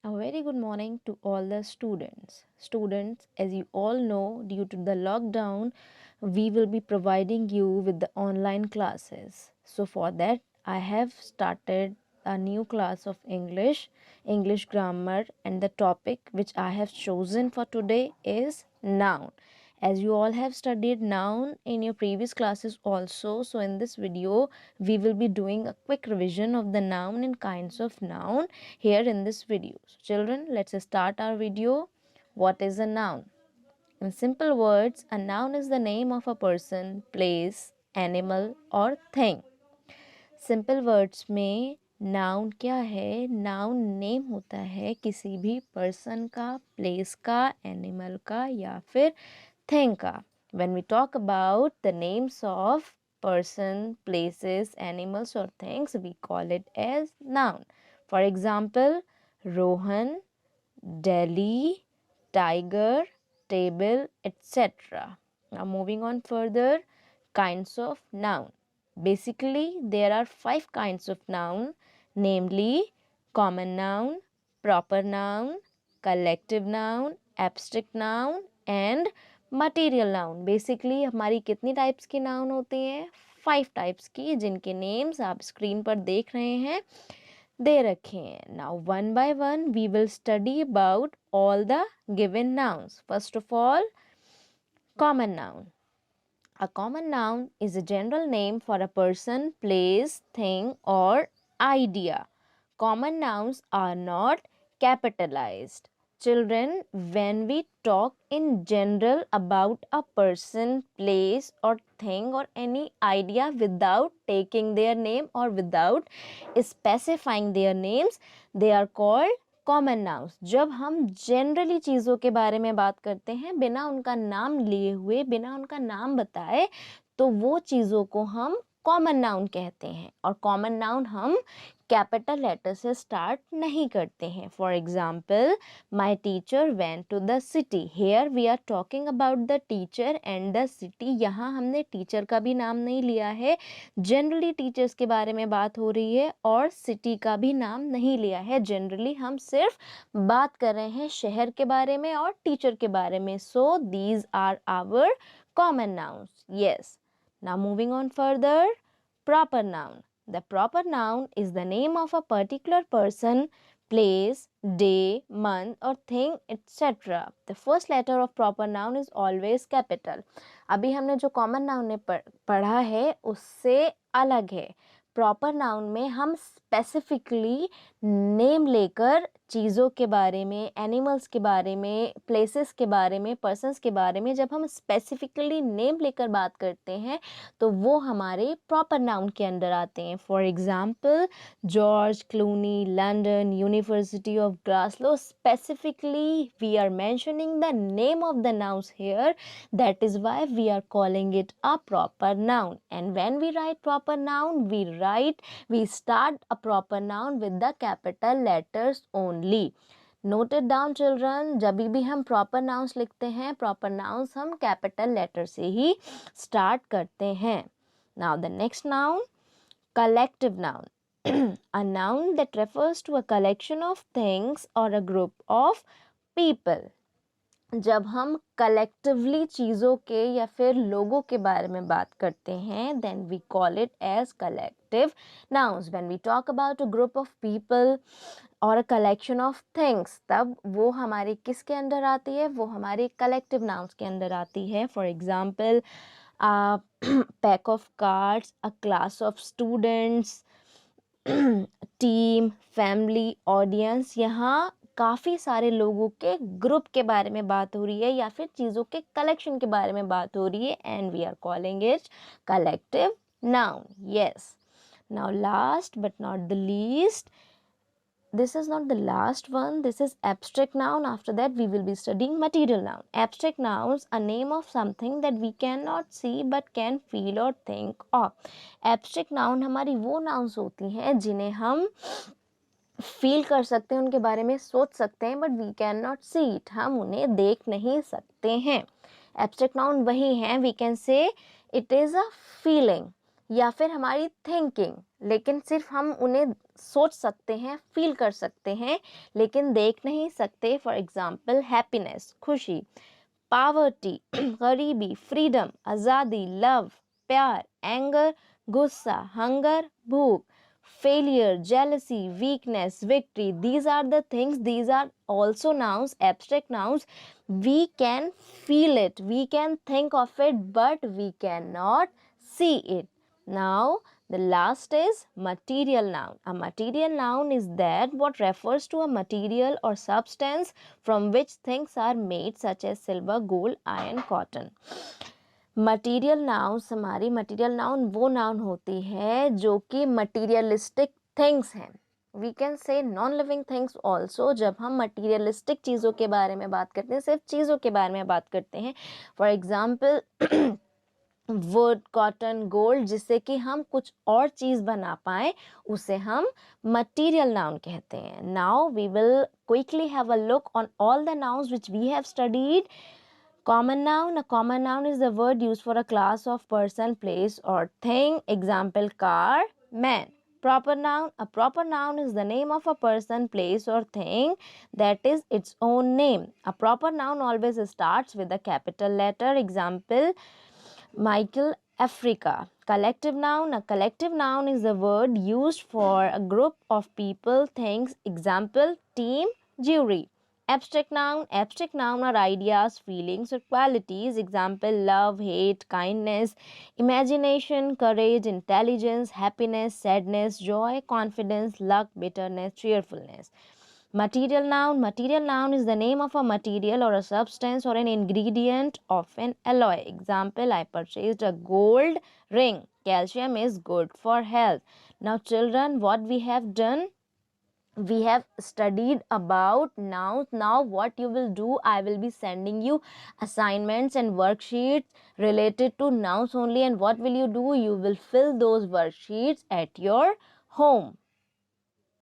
A very good morning to all the students. Students, as you all know, due to the lockdown, we will be providing you with the online classes. So, for that, I have started a new class of English grammar, and the topic which I have chosen for today is noun. As you all have studied noun in your previous classes also, so in this video we will be doing a quick revision of the noun and kinds of noun here in this video. So children, let's start our video. What is a noun? In simple words, a noun is the name of a person, place, animal or thing. Simple words में noun क्या है? Noun name होता है किसी भी person का, place का, animal का या फिर थिंग का. When we talk about the names of person, places, animals or things, we call it as noun. For example, Rohan, Delhi, tiger, table, etc. Now moving on further, kinds of noun. Basically, there are 5 kinds of noun, namely common noun, proper noun, collective noun, abstract noun and material noun. Basically हमारी कितनी types की noun होती हैं? 5 types की, जिनके names आप screen पर देख रहे हैं, दे रखे हैं. Now one by one we will study about all the given nouns. First of all, common noun. A common noun is a general name for a person, place, thing or idea. Common nouns are not capitalized. Children, when we talk in general about a person, place or thing or any idea without taking their name or without specifying their names, they are called common nouns. जब हम generally चीज़ों के बारे में बात करते हैं बिना उनका नाम लिए हुए, बिना उनका नाम बताए, तो वो चीज़ों को हम कॉमन नाउन कहते हैं. और कॉमन नाउन हम कैपिटल लेटर से स्टार्ट नहीं करते हैं. For example, my teacher went to the city. Here we are talking about the teacher and the city. यहाँ हमने टीचर का भी नाम नहीं लिया है, जनरली टीचर्स के बारे में बात हो रही है, और सिटी का भी नाम नहीं लिया है. जनरली हम सिर्फ बात कर रहे हैं शहर के बारे में और टीचर के बारे में. So these are our common nouns. Yes. Now moving on further, proper noun. The proper noun is the name of a particular person, place, day, month or thing, etc. The first letter of proper noun is always capital. अभी हमने जो common noun ने पढ़ा है उससे अलग है. Proper noun में हम स्पेसिफिकली नेम लेकर चीज़ों के बारे में, एनिमल्स के बारे में, प्लेसेस के बारे में, पर्सन्स के बारे में जब हम स्पेसिफिकली नेम लेकर बात करते हैं तो वो हमारे प्रॉपर नाउन के अंदर आते हैं. For example, George Clooney, London, University of Glasgow. Specifically we are mentioning the name of the nouns here. That is why we are calling it a proper noun. And when we write proper noun, we start a proper noun with the capital letters only. Note it down children, जब भी हम proper nouns लिखते हैं, proper nouns हम capital letter से ही start करते हैं. Now the next noun, collective noun. A noun that refers to a collection of things or a group of people. जब हम कलेक्टिवली चीज़ों के या फिर लोगों के बारे में बात करते हैं, then we call it as collective nouns. When we talk about a group of people और अ कलेक्शन ऑफ थिंग्स, तब वो हमारे किसके अंदर आती है? वो हमारे कलेक्टिव नाउन्स के अंदर आती है. For example, pack of cards, a class of students, team, family, audience. यहाँ काफ़ी सारे लोगों के ग्रुप के बारे में बात हो रही है या फिर चीज़ों के कलेक्शन के बारे में बात हो रही है, and we are calling it collective noun. Yes. Now last but not the least, this is not the last one, this is abstract noun. After that we will be studying material noun. Abstract nouns, a name of something that we cannot see but can feel or think of. Abstract noun हमारी वो nouns होती हैं जिन्हें हम feel कर सकते हैं, उनके बारे में सोच सकते हैं, but we can not see it. हम उन्हें देख नहीं सकते हैं. एब्स्ट्रैक्ट नाउन वही हैं, we can say it is a feeling या फिर हमारी थिंकिंग, लेकिन सिर्फ हम उन्हें सोच सकते हैं, फील कर सकते हैं, लेकिन देख नहीं सकते. फॉर एग्जाम्पल हैप्पीनेस, खुशी, पावर्टी, गरीबी, फ्रीडम, आज़ादी, लव, प्यार, एंगर, गुस्सा, हंगर, भूख, failure, jealousy, weakness, victory. These are the things, these are also nouns, abstract nouns. We can feel it, we can think of it, but we cannot see it. Now, the last is material noun. A material noun is that what refers to a material or substance from which things are made, such as silver, gold, iron, cotton. Material nouns, हमारी material noun वो noun होती है जो कि materialistic things हैं. We can say non living things also. जब हम materialistic चीज़ों के बारे में बात करते हैं, सिर्फ चीज़ों के बारे में बात करते हैं, for example would, cotton, gold, जिससे कि हम कुछ और चीज़ बना पाएँ, उसे हम मटीरियल नाउन कहते हैं. Now we will quickly have a look on all the nouns which we have studied. Common noun. A common noun is the word used for a class of person, place or thing. Example, car, man. Proper noun. A proper noun is the name of a person, place or thing that is its own name. A proper noun always starts with a capital letter. Example, Michael, Africa. Collective noun. A collective noun is the word used for a group of people, things. Example, team, jury. Abstract noun. Abstract noun are ideas, feelings or qualities. Example, love, hate, kindness, imagination, courage, intelligence, happiness, sadness, joy, confidence, luck, bitterness, cheerfulness. Material noun. Material noun is the name of a material or a substance or an ingredient of an alloy. Example, I purchased a gold ring. Calcium is good for health. Now children, what we have done, we have studied about nouns. Now what you will do, I will be sending you assignments and worksheets related to nouns only, and what will you do, you will fill those worksheets at your home.